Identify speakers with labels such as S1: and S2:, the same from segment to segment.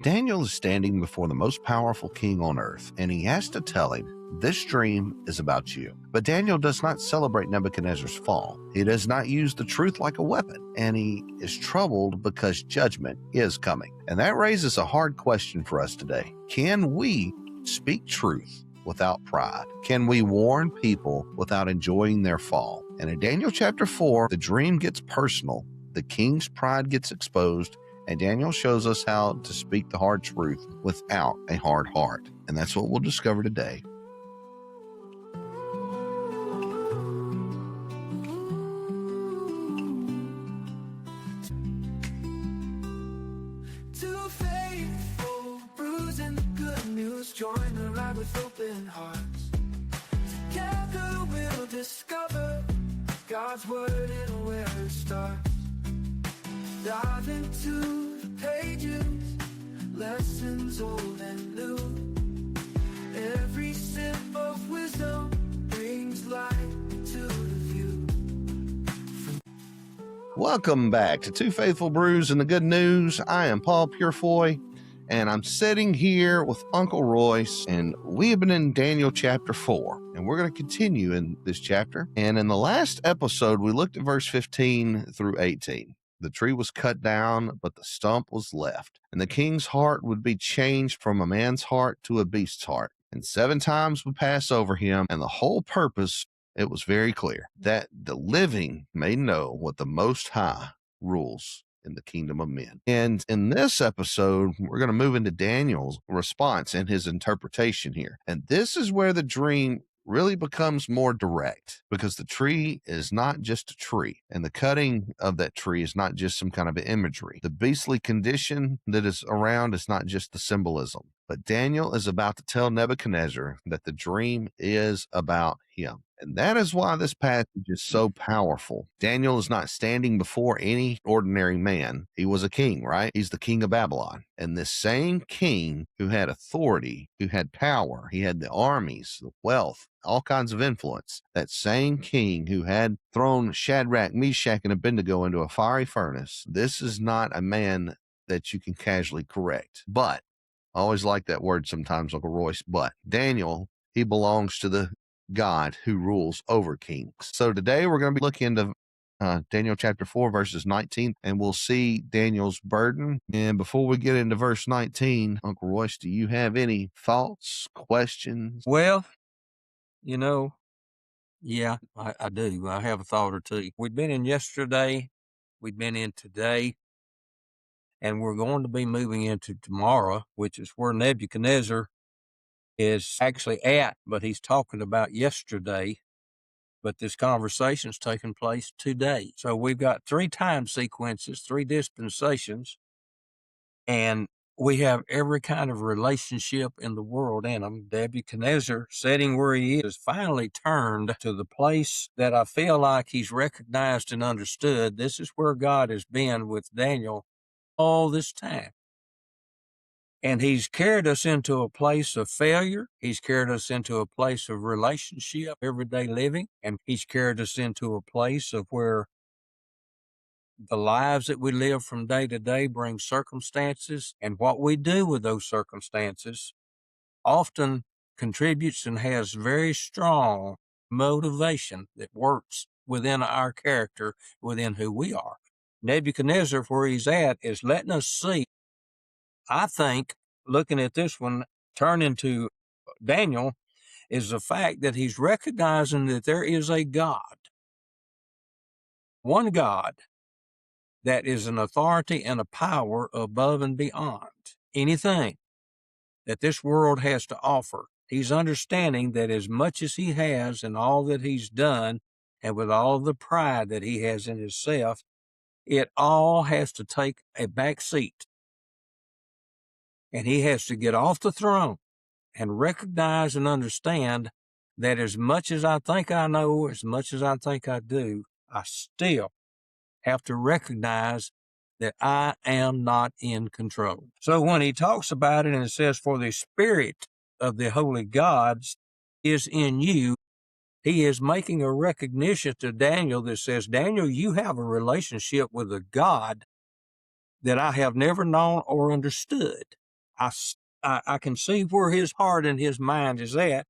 S1: Daniel is standing before the most powerful king on earth, and he has to tell him, this dream is about you. But Daniel does not celebrate Nebuchadnezzar's fall. He does not use the truth like a weapon, and he is troubled because judgment is coming. And that raises a hard question for us today. Can we speak truth without pride? Can we warn people without enjoying their fall? And in Daniel chapter 4, the dream gets personal, the king's pride gets exposed, and Daniel shows us how to speak the hard truth without a hard heart. And that's what we'll discover today.
S2: Two faithful brews and the good news, join the ride with open hearts. Together we'll discover God's word and where it starts. Dive into the pages, lessons old and new. Every sip of wisdom brings light to the view.
S1: Welcome back to Two Faithful Brews and the Good News. I am Paul Purifoy, and I'm sitting here with Uncle Royce, and we have been in Daniel chapter 4, and we're going to continue in this chapter. And in the last episode, we looked at verse 15 through 18. The tree was cut down, but the stump was left. And the king's heart would be changed from a man's heart to a beast's heart. And 7 times would pass over him. And the whole purpose, it was very clear, that the living may know what the Most High rules in the kingdom of men. And in this episode, we're going to move into Daniel's response and his interpretation here. And this is where the dream really becomes more direct, because the tree is not just a tree, and the cutting of that tree is not just some kind of imagery. The beastly condition that is around is not just the symbolism, but Daniel is about to tell Nebuchadnezzar that the dream is about him. And that is why this passage is so powerful. Daniel is not standing before any ordinary man. He was a king, right? He's the king of Babylon. And this same king who had authority, who had power, he had the armies, the wealth, all kinds of influence. That same king who had thrown Shadrach, Meshach, and Abednego into a fiery furnace. This is not a man that you can casually correct. But, I always like that word sometimes, Uncle Royce, but Daniel, he belongs to the God who rules over kings. So today we're going to be looking into Daniel chapter 4, verses 19, and we'll see Daniel's burden. And before we get into verse 19, Uncle Royce, do you have any thoughts, questions?
S3: Well, yeah, I do. I have a thought or two. We've been in yesterday, we've been in today, and we're going to be moving into tomorrow, which is where Nebuchadnezzar is actually at, but he's talking about yesterday, but this conversation's taking place today. So we've got 3 time sequences, 3 dispensations, and we have every kind of relationship in the world in them. Nebuchadnezzar, sitting where he is, finally turned to the place that I feel like he's recognized and understood. This is where God has been with Daniel all this time. And he's carried us into a place of failure. He's carried us into a place of relationship, everyday living. And he's carried us into a place of where the lives that we live from day to day bring circumstances. And what we do with those circumstances often contributes and has very strong motivation that works within our character, within who we are. Nebuchadnezzar, where he's at, is letting us see, I think, looking at this one, turning to Daniel, is the fact that he's recognizing that there is a God, one God, that is an authority and a power above and beyond anything that this world has to offer. He's understanding that as much as he has and all that he's done, and with all the pride that he has in himself, it all has to take a back seat. And he has to get off the throne and recognize and understand that as much as I think I know, as much as I think I do, I still have to recognize that I am not in control. So when he talks about it and it says, for the spirit of the holy gods is in you, he is making a recognition to Daniel that says, Daniel, you have a relationship with a God that I have never known or understood. I can see where his heart and his mind is at,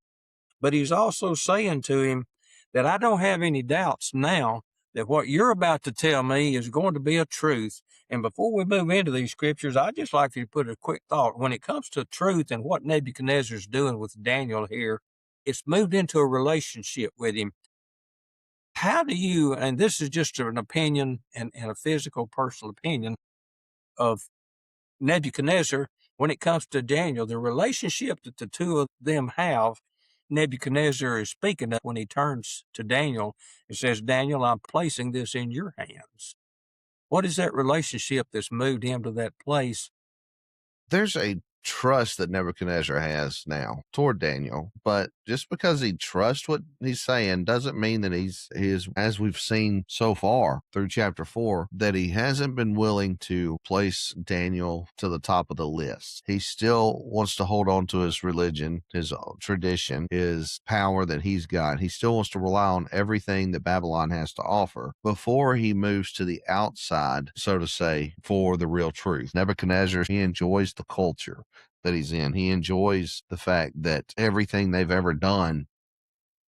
S3: but he's also saying to him that I don't have any doubts now that what you're about to tell me is going to be a truth. And before we move into these scriptures, I'd just like you to put a quick thought. When it comes to truth and what Nebuchadnezzar's doing with Daniel here, it's moved into a relationship with him. How do you, and this is just an opinion and a physical personal opinion of Nebuchadnezzar, when it comes to Daniel, the relationship that the two of them have, Nebuchadnezzar is speaking of when he turns to Daniel and says, Daniel, I'm placing this in your hands. What is that relationship that's moved him to that place?
S1: There's a trust that Nebuchadnezzar has now toward Daniel, but just because he trusts what he's saying doesn't mean that he is, as we've seen so far through chapter 4, that he hasn't been willing to place Daniel to the top of the list. He still wants to hold on to his religion, his tradition, his power that he's got. He still wants to rely on everything that Babylon has to offer before he moves to the outside, so to say, for the real truth. Nebuchadnezzar, he enjoys the culture that he's in. He enjoys the fact that everything they've ever done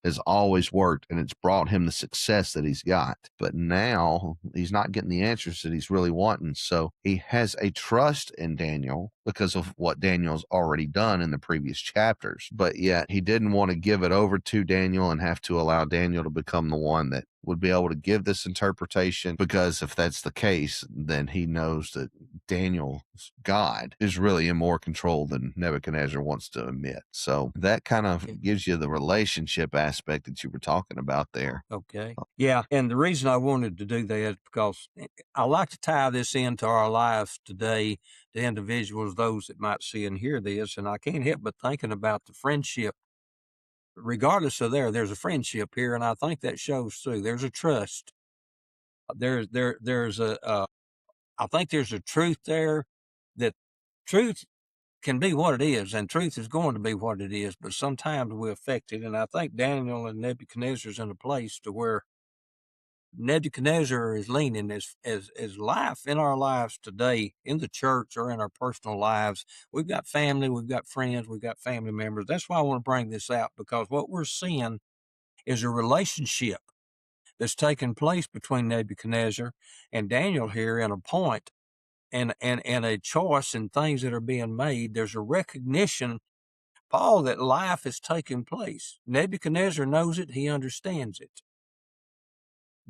S1: has always worked and it's brought him the success that he's got. But now he's not getting the answers that he's really wanting. So he has a trust in Daniel because of what Daniel's already done in the previous chapters. But yet he didn't want to give it over to Daniel and have to allow Daniel to become the one that would be able to give this interpretation, because if that's the case, then he knows that Daniel's God is really in more control than Nebuchadnezzar wants to admit. So that kind of gives you the relationship aspect that you were talking about there.
S3: Okay. Yeah. And the reason I wanted to do that is because I like to tie this into our lives today, to individuals, those that might see and hear this. And I can't help but thinking about the friendship. Regardless of there's a friendship here, and I think that shows through. There's a trust. There's I think there's a truth there, that truth can be what it is, and truth is going to be what it is, but sometimes we affect it. And I think Daniel and Nebuchadnezzar's in a place to where Nebuchadnezzar is leaning as life in our lives today, in the church or in our personal lives. We've got family, we've got friends, we've got family members. That's why I want to bring this out, because what we're seeing is a relationship that's taking place between Nebuchadnezzar and Daniel here in a point, and a choice and things that are being made. There's a recognition, Paul, that life is taking place. Nebuchadnezzar knows it. He understands it.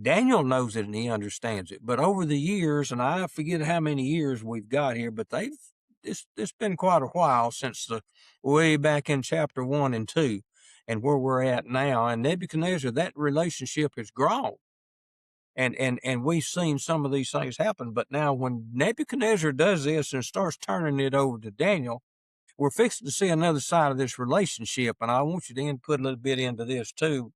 S3: Daniel knows it and he understands it. But over the years, and I forget how many years we've got here, but it's been quite a while since the way back in chapter 1 and 2 and where we're at now. And Nebuchadnezzar, that relationship has grown. And we've seen some of these things happen. But now when Nebuchadnezzar does this and starts turning it over to Daniel, we're fixing to see another side of this relationship. And I want you to input a little bit into this too.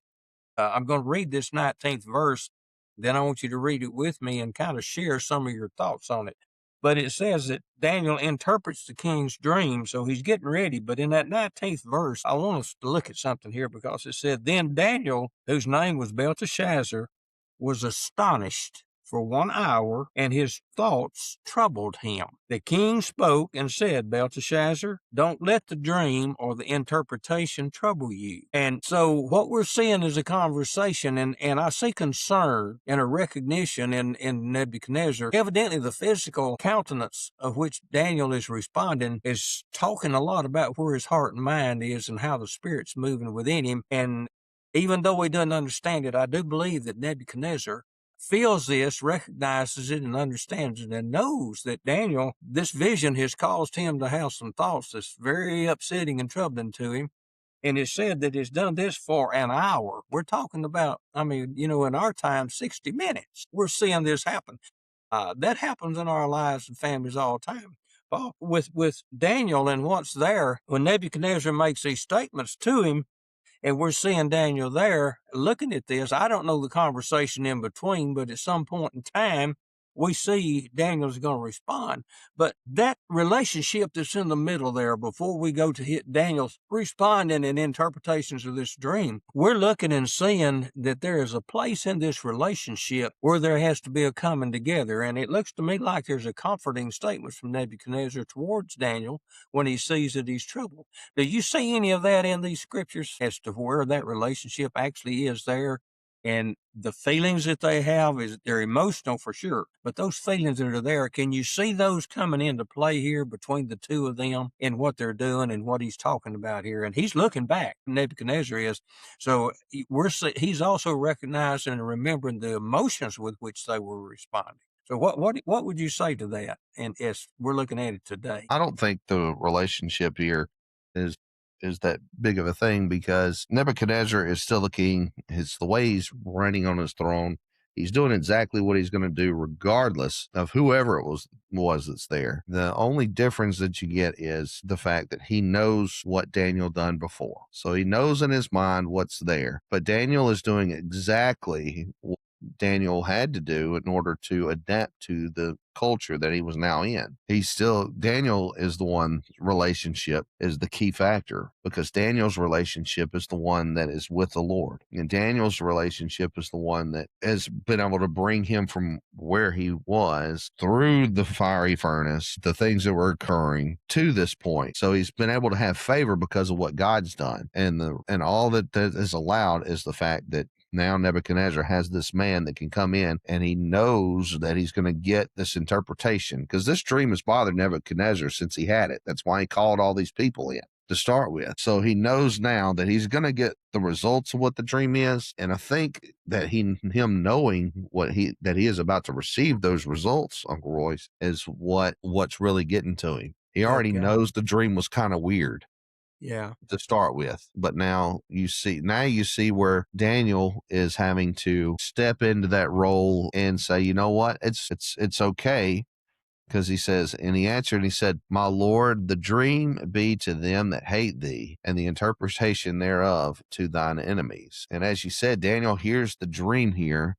S3: I'm going to read this 19th verse. Then I want you to read it with me and kind of share some of your thoughts on it. But it says that Daniel interprets the king's dream, so he's getting ready. But in that 19th verse, I want us to look at something here, because it said, then Daniel, whose name was Belteshazzar, was astonished for 1 hour, and his thoughts troubled him. The king spoke and said, Belteshazzar, don't let the dream or the interpretation trouble you. And so what we're seeing is a conversation, and I see concern and a recognition in Nebuchadnezzar. Evidently, the physical countenance of which Daniel is responding is talking a lot about where his heart and mind is and how the Spirit's moving within him. And even though he doesn't understand it, I do believe that Nebuchadnezzar feels this, recognizes it, and understands it, and knows that Daniel, this vision has caused him to have some thoughts that's very upsetting and troubling to him. And it's said that it's done this for an hour. We're talking about, in our time, 60 minutes. We're seeing this happen. That happens in our lives and families all the time. With Daniel and what's there, when Nebuchadnezzar makes these statements to him, and we're seeing Daniel there looking at this. I don't know the conversation in between, but at some point in time, we see Daniel's going to respond. But that relationship that's in the middle there, before we go to hit Daniel's responding and interpretations of this dream, we're looking and seeing that there is a place in this relationship where there has to be a coming together. And it looks to me like there's a comforting statement from Nebuchadnezzar towards Daniel when he sees that he's troubled. Do you see any of that in these scriptures as to where that relationship actually is there? And the feelings that they have, is they're emotional for sure, but those feelings that are there, can you see those coming into play here between the two of them and what they're doing and what he's talking about here? And he's looking back, Nebuchadnezzar is. So he's also recognizing and remembering the emotions with which they were responding. So what would you say to that? And as we're looking at it today,
S1: I don't think the relationship here is that big of a thing, because Nebuchadnezzar is still the king. It's the way he's reigning on his throne. He's doing exactly what he's going to do, regardless of whoever it was that's there. The only difference that you get is the fact that he knows what Daniel done before. So he knows in his mind what's there. But Daniel is doing exactly what Daniel had to do in order to adapt to the culture that he was now in. Daniel is the one, relationship is the key factor, because Daniel's relationship is the one that is with the Lord. And Daniel's relationship is the one that has been able to bring him from where he was through the fiery furnace, the things that were occurring to this point. So he's been able to have favor because of what God's done. And all that is allowed is the fact that now Nebuchadnezzar has this man that can come in, and he knows that he's going to get this interpretation, because this dream has bothered Nebuchadnezzar since he had it. That's why he called all these people in to start with. So he knows now that he's going to get the results of what the dream is. And I think that him knowing that he is about to receive those results, Uncle Royce, is what's really getting to him. He already knows the dream was kind of weird.
S3: Yeah.
S1: To start with. But now you see where Daniel is having to step into that role and say, you know what, it's okay. Because he says, and he answered and he said, my Lord, the dream be to them that hate thee, and the interpretation thereof to thine enemies. And as you said, Daniel hears the dream here,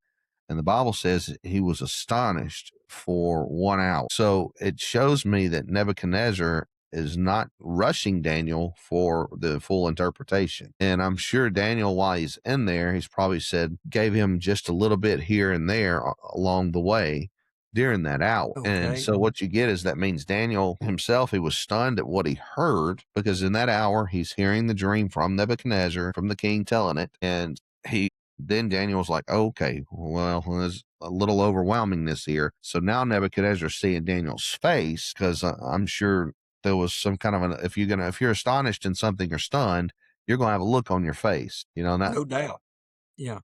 S1: and the Bible says he was astonished for 1 hour. So it shows me that Nebuchadnezzar is not rushing Daniel for the full interpretation. And I'm sure Daniel, while he's in there, he's probably gave him just a little bit here and there along the way during that hour. Okay. And so what you get is that means Daniel himself, he was stunned at what he heard, because in that hour, he's hearing the dream from Nebuchadnezzar, from the king telling it. And then Daniel's like, okay, well, there's a little overwhelmingness here. So now Nebuchadnezzar's seeing Daniel's face, because I'm sure there was some kind of if you're astonished in something or stunned, you're going to have a look on your face,
S3: no doubt. Yeah.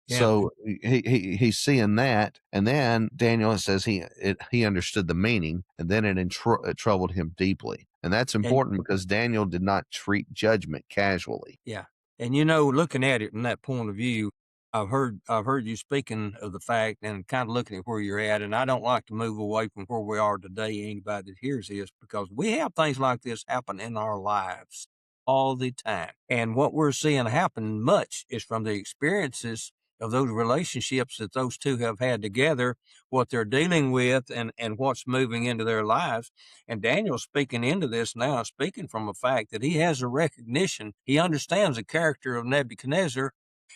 S1: So he's seeing that, and then Daniel says he understood the meaning, and then it troubled him deeply, and that's important because Daniel did not treat judgment casually.
S3: Yeah, and looking at it from that point of view, I've heard you speaking of the fact and kind of looking at where you're at, and I don't like to move away from where we are today. Anybody that hears this, because we have things like this happen in our lives all the time, and what we're seeing happen much is from the experiences of those relationships that those two have had together, what they're dealing with, and what's moving into their lives. And Daniel's speaking into this now, speaking from a fact that he has a recognition. He understands the character of Nebuchadnezzar,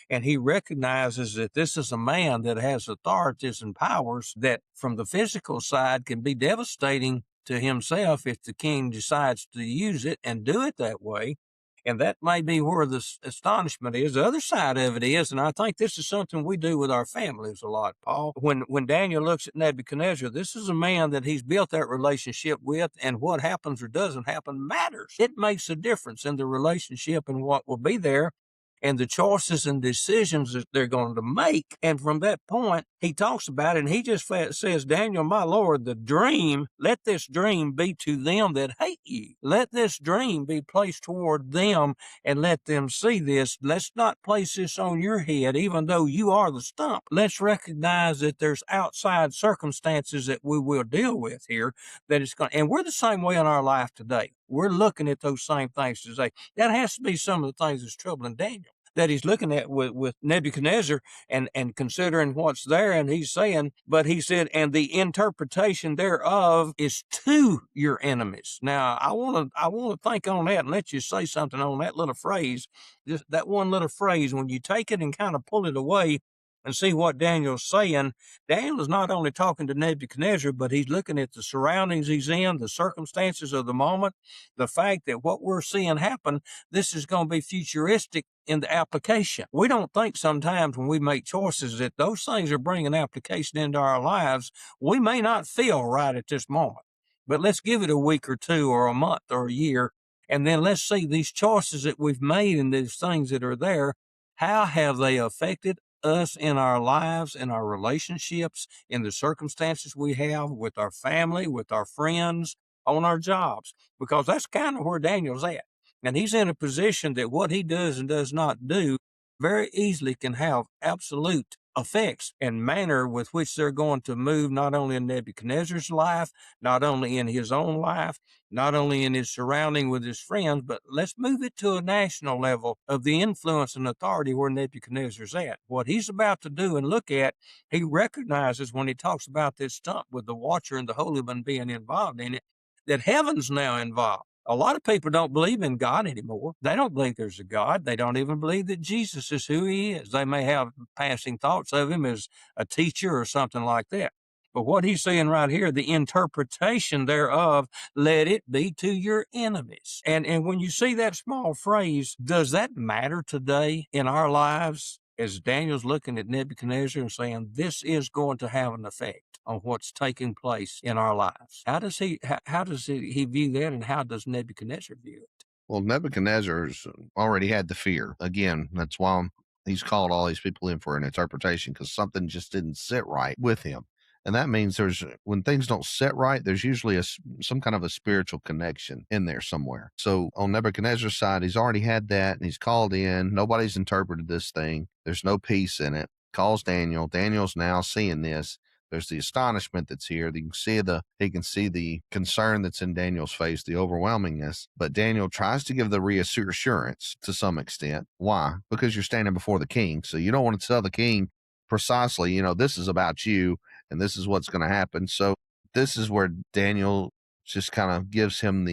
S3: and he recognizes that this is a man that has authorities and powers that from the physical side can be devastating to himself if the king decides to use it and do it that way. And that may be where the astonishment is. The other side of it is, and I think this is something we do with our families a lot, Paul. When Daniel looks at Nebuchadnezzar, this is a man that he's built that relationship with, and what happens or doesn't happen matters. It makes a difference in the relationship and what will be there, and the choices and decisions that they're going to make. And from that point, he talks about it, and he just says, Daniel, my Lord, the dream, let this dream be to them that hate you. Let this dream be placed toward them, and let them see this. Let's not place this on your head, even though you are the stump. Let's recognize that there's outside circumstances that we will deal with here, that it's going, and we're the same way in our life today. We're looking at those same things today. That has to be some of the things that's troubling Daniel. that he's looking at with Nebuchadnezzar and considering what's there. And he's saying, but he said, and the interpretation thereof is to your enemies. Now, I want to think on that and let you say something on that little phrase, just that one little phrase. When you take it and kind of pull it away and see what Daniel's saying, Daniel is not only talking to Nebuchadnezzar, but he's looking at the surroundings he's in, the circumstances of the moment, the fact that what we're seeing happen, this is going to be futuristic in the application. We don't think sometimes when we make choices that those things are bringing application into our lives. We may not feel right at this moment, but let's give it a week or two or a month or a year, and then let's see these choices that we've made and these things that are there, how have they affected us in our lives, in our relationships, in the circumstances we have with our family, with our friends, on our jobs, because that's kind of where Daniel's at. And he's in a position that what he does and does not do very easily can have absolute effects and manner with which they're going to move not only in Nebuchadnezzar's life, not only in his own life, not only in his surrounding with his friends, but let's move it to a national level of the influence and authority where Nebuchadnezzar's at. What he's about to do and look at, he recognizes when he talks about this stunt with the watcher and the holy one being involved in it, that heaven's now involved. A lot of people don't believe in God anymore. They don't believe there's a God. They don't even believe that Jesus is who he is. They may have passing thoughts of him as a teacher or something like that. But what he's saying right here, the interpretation thereof, let it be to your enemies. And when you see that small phrase, does that matter today in our lives? As Daniel's looking at Nebuchadnezzar and saying, this is going to have an effect on what's taking place in our lives. How does he view that, and how does Nebuchadnezzar view it?
S1: Well, Nebuchadnezzar's already had the fear. Again, that's why he's called all these people in for an interpretation, because something just didn't sit right with him. And that means when things don't sit right, there's usually some kind of a spiritual connection in there somewhere. So on Nebuchadnezzar's side, he's already had that, and he's called in. Nobody's interpreted this thing. There's no peace in it. Calls Daniel. Daniel's now seeing this. There's the astonishment that's here. He can see the concern that's in Daniel's face, the overwhelmingness. But Daniel tries to give the reassurance to some extent. Why? Because you're standing before the king. So you don't want to tell the king precisely, this is about you and this is what's going to happen. So this is where Daniel just kind of gives him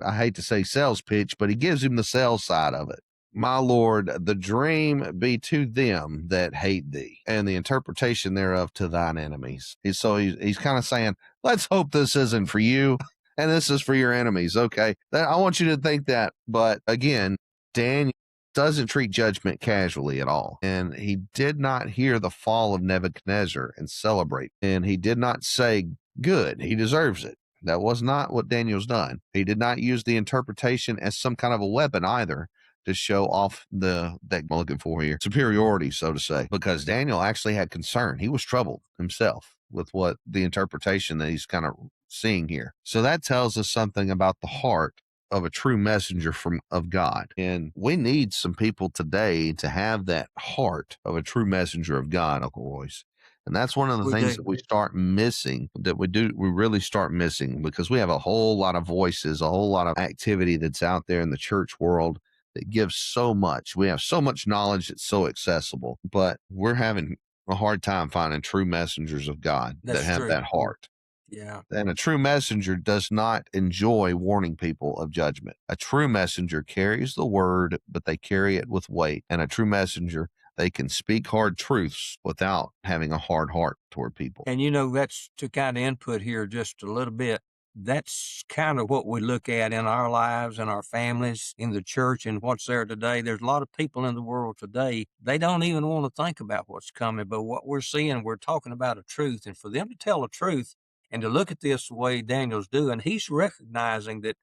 S1: I hate to say sales pitch, but he gives him the sales side of it. My Lord, the dream be to them that hate thee, and the interpretation thereof to thine enemies. He's kind of saying, let's hope this isn't for you, and this is for your enemies. Okay, I want you to think that. But again, Daniel doesn't treat judgment casually at all. And he did not hear the fall of Nebuchadnezzar and celebrate. And he did not say, good, he deserves it. That was not what Daniel's done. He did not use the interpretation as some kind of a weapon either, to show off that I'm looking for here, superiority, so to say, because Daniel actually had concern. He was troubled himself with what the interpretation that he's kind of seeing here. So that tells us something about the heart of a true messenger of God. And we need some people today to have that heart of a true messenger of God, Uncle Royce. And that's one of the things that we start missing, we really start missing, because we have a whole lot of voices, a whole lot of activity that's out there in the church world that gives so much. We have so much knowledge that's so accessible, but we're having a hard time finding true messengers of God that have that heart.
S3: Yeah.
S1: And a true messenger does not enjoy warning people of judgment. A true messenger carries the word, but they carry it with weight. And a true messenger, they can speak hard truths without having a hard heart toward people.
S3: And that's to kind of input here just a little bit. That's kind of what we look at in our lives and our families, in the church, and what's there today. There's a lot of people in the world today, they don't even want to think about what's coming, but what we're seeing, we're talking about a truth. And for them to tell a truth and to look at this the way Daniel's doing, he's recognizing that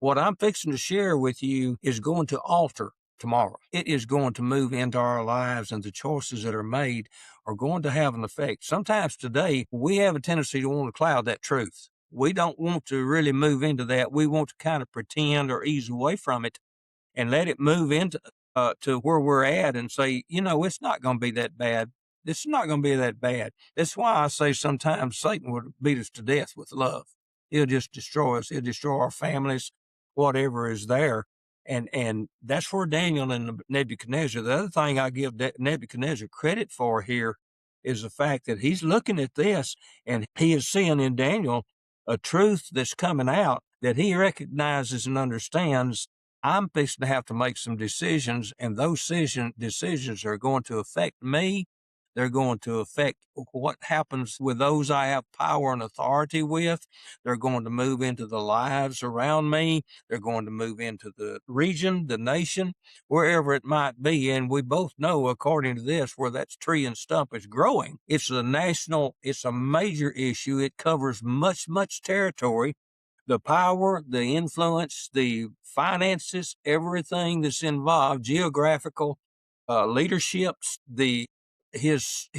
S3: what I'm fixing to share with you is going to alter tomorrow. It is going to move into our lives, and the choices that are made are going to have an effect. Sometimes today, we have a tendency to want to cloud that truth. We don't want to really move into that. We want to kind of pretend or ease away from it and let it move into to where we're at and say, it's not going to be that bad. This is not going to be that bad. That's why I say sometimes Satan would beat us to death with love. He'll just destroy us. He'll destroy our families, whatever is there. And that's where Daniel and Nebuchadnezzar. The other thing I give Nebuchadnezzar credit for here is the fact that he's looking at this and he is seeing in Daniel a truth that's coming out that he recognizes and understands. I'm fixing to have to make some decisions, and those decisions are going to affect me. They're going to affect what happens with those I have power and authority with. They're going to move into the lives around me. They're going to move into the region, the nation, wherever it might be. And we both know, according to this, where that tree and stump is growing, it's a major issue. It covers much, much territory. The power, the influence, the finances, everything that's involved, geographical, leaderships, his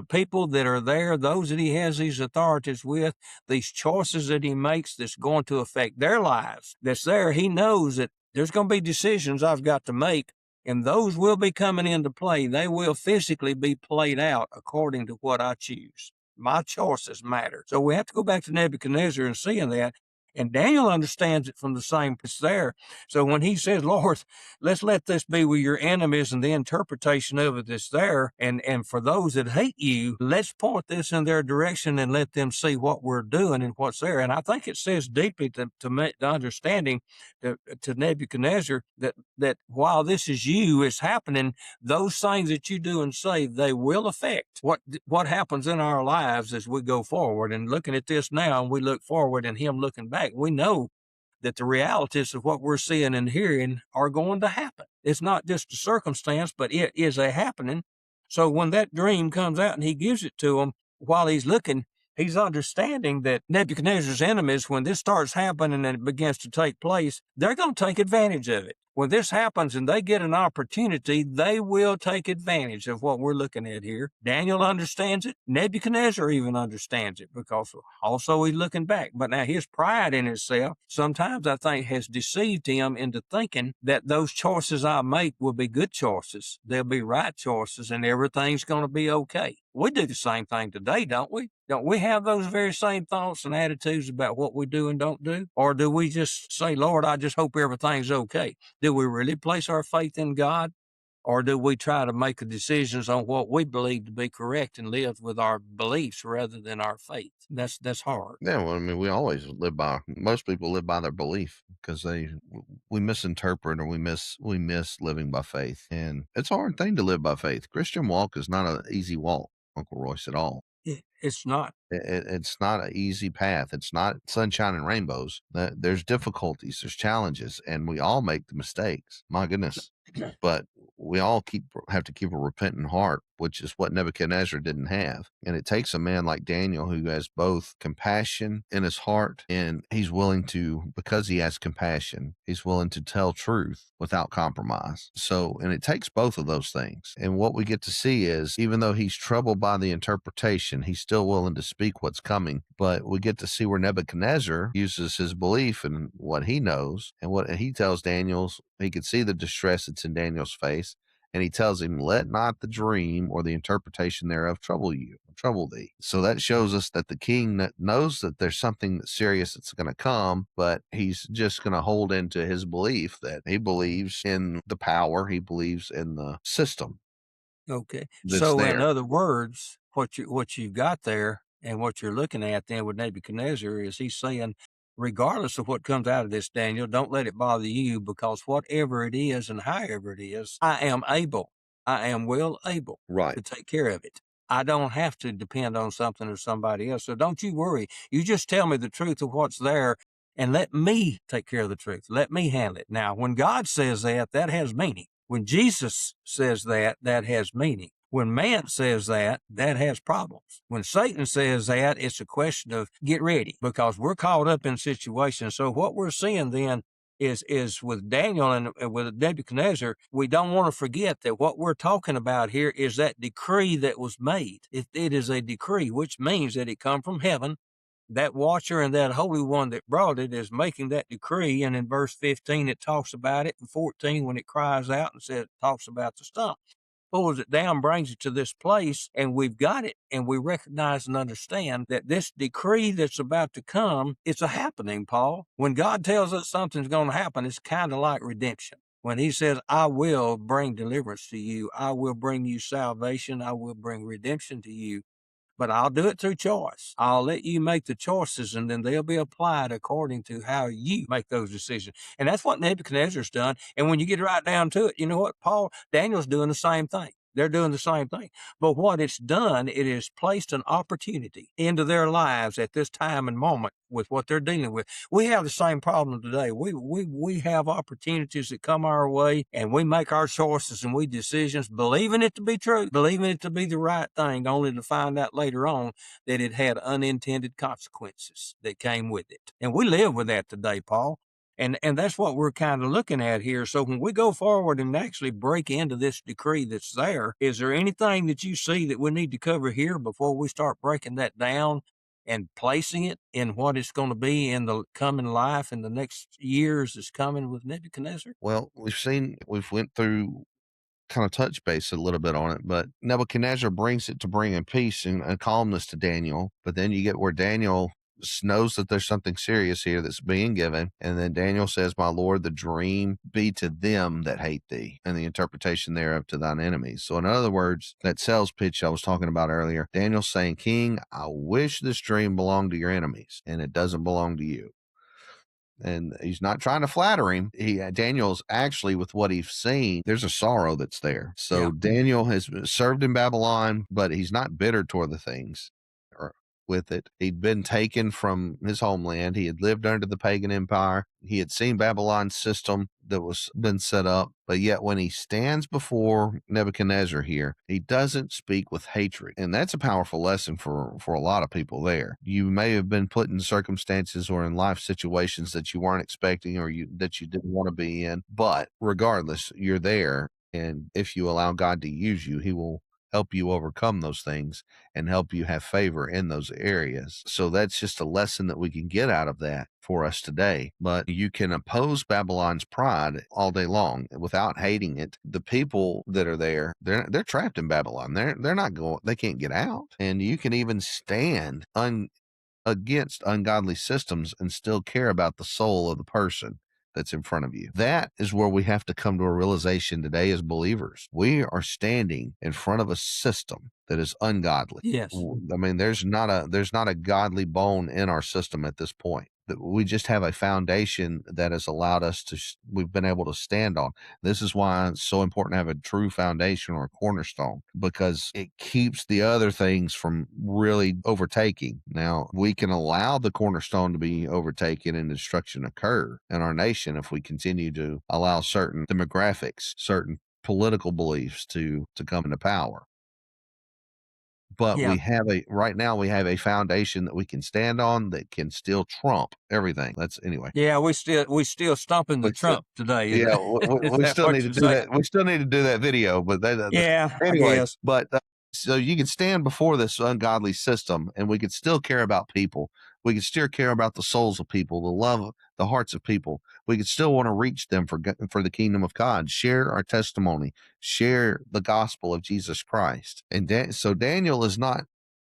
S3: people that are there, those that he has these authorities with, these choices that he makes that's going to affect their lives, that's there. He knows that there's going to be decisions I've got to make, and those will be coming into play. They will physically be played out according to what I choose. My choices matter. So we have to go back to Nebuchadnezzar and seeing that. And Daniel understands it from the same place there. So when he says, Lord, let's let this be with your enemies, and the interpretation of it is there. And for those that hate you, let's point this in their direction and let them see what we're doing and what's there. And I think it says deeply to the understanding to Nebuchadnezzar that while this is you, is happening, those things that you do and say, they will affect what happens in our lives as we go forward. And looking at this now, and we look forward and him looking back, we know that the realities of what we're seeing and hearing are going to happen. It's not just a circumstance, but it is a happening. So when that dream comes out and he gives it to him while he's looking, he's understanding that Nebuchadnezzar's enemies, when this starts happening and it begins to take place, they're going to take advantage of it. When this happens and they get an opportunity, they will take advantage of what we're looking at here. Daniel understands it. Nebuchadnezzar even understands it, because also he's looking back. But now his pride in itself sometimes, I think, has deceived him into thinking that those choices I make will be good choices. They'll be right choices, and everything's going to be okay. We do the same thing today, don't we? Don't we have those very same thoughts and attitudes about what we do and don't do? Or do we just say, Lord, I just hope everything's okay? Do we really place our faith in God? Or do we try to make the decisions on what we believe to be correct and live with our beliefs rather than our faith? That's hard.
S1: Yeah, well, I mean, most people live by their belief, because we misinterpret, or we miss living by faith. And it's a hard thing to live by faith. Christian walk is not an easy walk, Uncle Royce, at all.
S3: It's not.
S1: It's not an easy path. It's not sunshine and rainbows. There's difficulties, there's challenges, and we all make the mistakes. My goodness. But we all have to keep a repentant heart, which is what Nebuchadnezzar didn't have. And it takes a man like Daniel, who has both compassion in his heart, and he's willing to, because he has compassion, he's willing to tell truth without compromise. So, and it takes both of those things. And what we get to see is, even though he's troubled by the interpretation, he's still willing to speak what's coming. But we get to see where Nebuchadnezzar uses his belief in what he knows, and what he tells Daniel. He could see the distress that's in Daniel's face, and he tells him, let not the dream or the interpretation thereof trouble thee. So that shows us that the king knows that there's something serious that's going to come, but he's just going to hold into his belief that he believes in the power, he believes in the system.
S3: Okay. So in other words, what you've got there and what you're looking at then with Nebuchadnezzar is he's saying, regardless of what comes out of this, Daniel, don't let it bother you, because whatever it is and however it is, I am well able to take care of it. I don't have to depend on something or somebody else. So don't you worry. You just tell me the truth of what's there and let me take care of the truth. Let me handle it. Now, when God says that has meaning. When Jesus says that has meaning. When man says that has problems. When Satan says that, it's a question of get ready, because we're caught up in situations. So what we're seeing then is with Daniel and with Nebuchadnezzar, we don't want to forget that what we're talking about here is that decree that was made. It is a decree, which means that it come from heaven. That watcher and that holy one that brought it is making that decree. And in verse 15, it talks about it. In 14, when it cries out and says, it talks about the stump. pulls it down, brings it to this place, and we've got it, and we recognize and understand that this decree that's about to come, it's a happening, Paul. When God tells us something's going to happen, it's kind of like redemption. When he says, I will bring deliverance to you, I will bring you salvation, I will bring redemption to you, but I'll do it through choice. I'll let you make the choices, and then they'll be applied according to how you make those decisions. And that's what Nebuchadnezzar's done. And when you get right down to it, you know what, Paul, Daniel's doing the same thing. They're doing the same thing. But what it's done, it has placed an opportunity into their lives at this time and moment with what they're dealing with. We have the same problem today. We have opportunities that come our way, and we make our choices and we decisions, believing it to be true, believing it to be the right thing, only to find out later on that it had unintended consequences that came with it. And we live with that today, Paul. And that's what we're kind of looking at here. So when we go forward and actually break into this decree that's there, is there anything that you see that we need to cover here before we start breaking that down and placing it in what it's going to be in the coming life in the next years that's coming with Nebuchadnezzar?
S1: Well, we've went through kind of touch base a little bit on it, but Nebuchadnezzar brings it to bring in peace and calmness to Daniel. But then you get where Daniel knows that there's something serious here that's being given. And then Daniel says, my Lord, the dream be to them that hate thee, and the interpretation thereof to thine enemies. So in other words, that sales pitch I was talking about earlier, Daniel's saying, King, I wish this dream belonged to your enemies, and it doesn't belong to you. And he's not trying to flatter him. Daniel's actually, with what he's seen, there's a sorrow that's there. So Daniel has served in Babylon, but he's not bitter toward the things or with it. He'd been taken from his homeland. He had lived under the pagan empire. He had seen Babylon's system that was been set up. But yet when he stands before Nebuchadnezzar here, he doesn't speak with hatred. And that's a powerful lesson for a lot of people there. You may have been put in circumstances or in life situations that you weren't expecting or that you didn't want to be in. But regardless, you're there. And if you allow God to use you, he will help you overcome those things and help you have favor in those areas. So that's just a lesson that we can get out of that for us today. But you can oppose Babylon's pride all day long without hating it. The people that are there, they're trapped in Babylon. They're not going, they can't get out. And you can even stand against ungodly systems and still care about the soul of the person that's in front of you. That is where we have to come to a realization today as believers. We are standing in front of a system that is ungodly.
S3: Yes.
S1: I mean, there's not a godly bone in our system at this point. That we just have a foundation that has allowed us we've been able to stand on. This is why it's so important to have a true foundation or a cornerstone, because it keeps the other things from really overtaking. Now, we can allow the cornerstone to be overtaken and destruction occur in our nation if we continue to allow certain demographics, certain political beliefs to come into power. But right now we have a foundation that we can stand on that can still trump everything. Anyway.
S3: Yeah, we still stomping the Trump today.
S1: Yeah, we still need to do that. We still need to do that video, but
S3: yeah,
S1: anyway.
S3: I guess.
S1: But so you can stand before this ungodly system, and we can still care about people. We can still care about the souls of people, the love, the hearts of people. We can still want to reach them for the kingdom of God, share our testimony, share the gospel of Jesus Christ. And so Daniel is not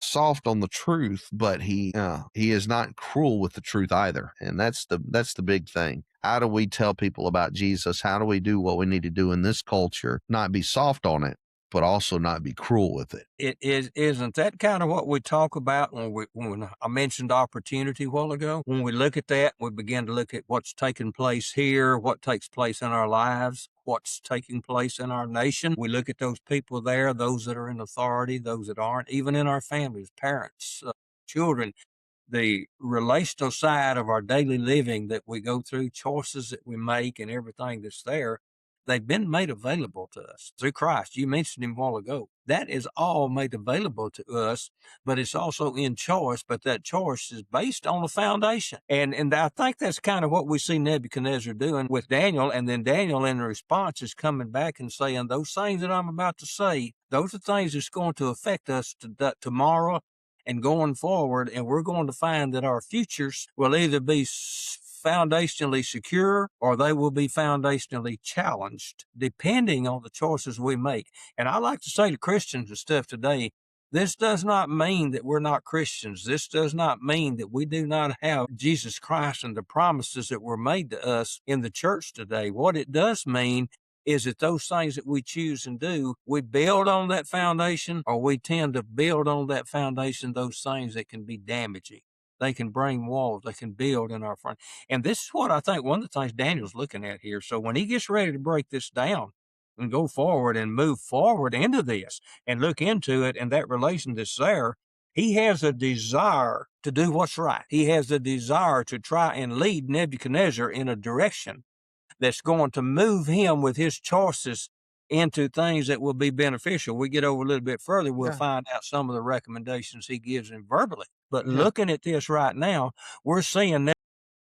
S1: soft on the truth, but he is not cruel with the truth either. And that's the big thing. How do we tell people about Jesus? How do we do what we need to do in this culture? Not be soft on it, but also not be cruel with it.
S3: Isn't that kind of what we talk about when I mentioned opportunity a while ago? When we look at that, we begin to look at what's taking place here, what takes place in our lives, what's taking place in our nation. We look at those people there, those that are in authority, those that aren't, even in our families, parents, children. The relational side of our daily living that we go through, choices that we make and everything that's there, they've been made available to us through Christ. You mentioned him a while ago. That is all made available to us, but it's also in choice, but that choice is based on a foundation. And I think that's kind of what we see Nebuchadnezzar doing with Daniel. And then Daniel in response is coming back and saying, those things that I'm about to say, those are things that's going to affect us tomorrow and going forward, and we're going to find that our futures will either be foundationally secure or they will be foundationally challenged, depending on the choices we make. And I like to say to Christians and stuff today, this does not mean that we're not Christians. This does not mean that we do not have Jesus Christ and the promises that were made to us in the church today. What it does mean is that those things that we choose and do, we build on that foundation, or we tend to build on that foundation those things that can be damaging. They can bring walls, they can build in our front. And this is what I think one of the things Daniel's looking at here. So when he gets ready to break this down and go forward and move forward into this and look into it and that relation that's there, he has a desire to do what's right. He has a desire to try and lead Nebuchadnezzar in a direction that's going to move him with his choices into things that will be beneficial. We get over a little bit further, we'll
S1: Yeah.
S3: find out some of the recommendations he gives him verbally. But
S1: Yeah.
S3: looking at this right now, we're seeing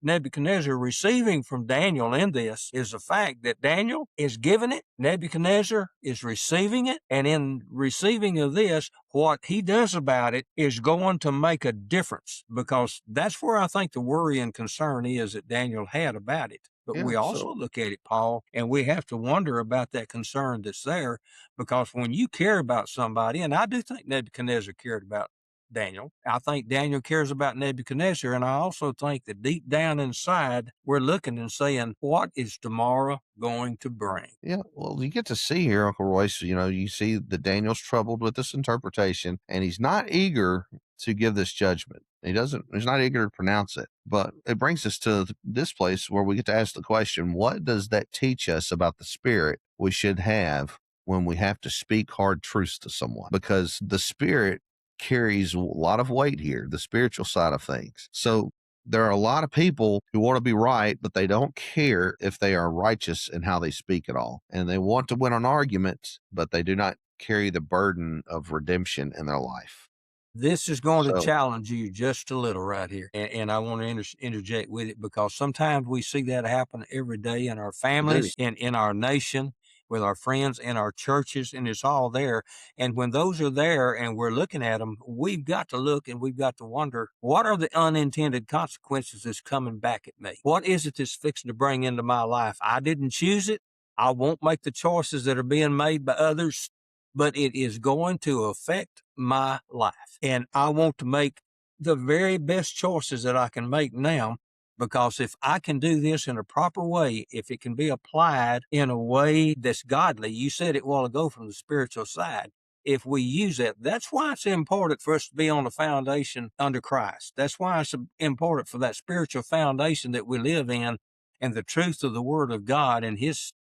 S3: Nebuchadnezzar receiving from Daniel in this is the fact that Daniel is giving it, Nebuchadnezzar is receiving it, and in receiving of this, what he does about it is going to make a difference, because that's where I think the worry and concern is that Daniel had about it. But
S1: Yeah.
S3: we also
S1: So
S3: look at it, Paul, and we have to wonder about that concern that's there, because when you care about somebody, and I do think Nebuchadnezzar cared about Daniel. I think Daniel cares about Nebuchadnezzar, and I also think that deep down inside, we're looking and saying, what is tomorrow going to bring?
S1: yeah, well, you get to see here, Uncle Royce, you see that Daniel's troubled with this interpretation, and he's not eager to give this judgment. He's not eager to pronounce it. But it brings us to this place where we get to ask the question, what does that teach us about the spirit we should have when we have to speak hard truths to someone? Because the spirit carries a lot of weight here, the spiritual side of things. So there are a lot of people who want to be right, but they don't care if they are righteous in how they speak at all. And they want to win an argument, but they do not carry the burden of redemption in their life.
S3: This is going to
S1: So,
S3: challenge you just a little right here. And I want to interject with it, because sometimes we see that happen every day in our families, in our nation, with our friends, in our churches, and it's all there. And when those are there and we're looking at them, we've got to look and we've got to wonder, what are the unintended consequences that's coming back at me? What is it that's fixing to bring into my life? I didn't choose it. I won't make the choices that are being made by others, but it is going to affect my life. And I want to make the very best choices that I can make now, because if I can do this in a proper way, if it can be applied in a way that's godly, you said it a while ago from the spiritual side, if we use that, that's why it's important for us to be on the foundation under Christ. That's why it's important for that spiritual foundation that we live in, and the truth of the Word of God and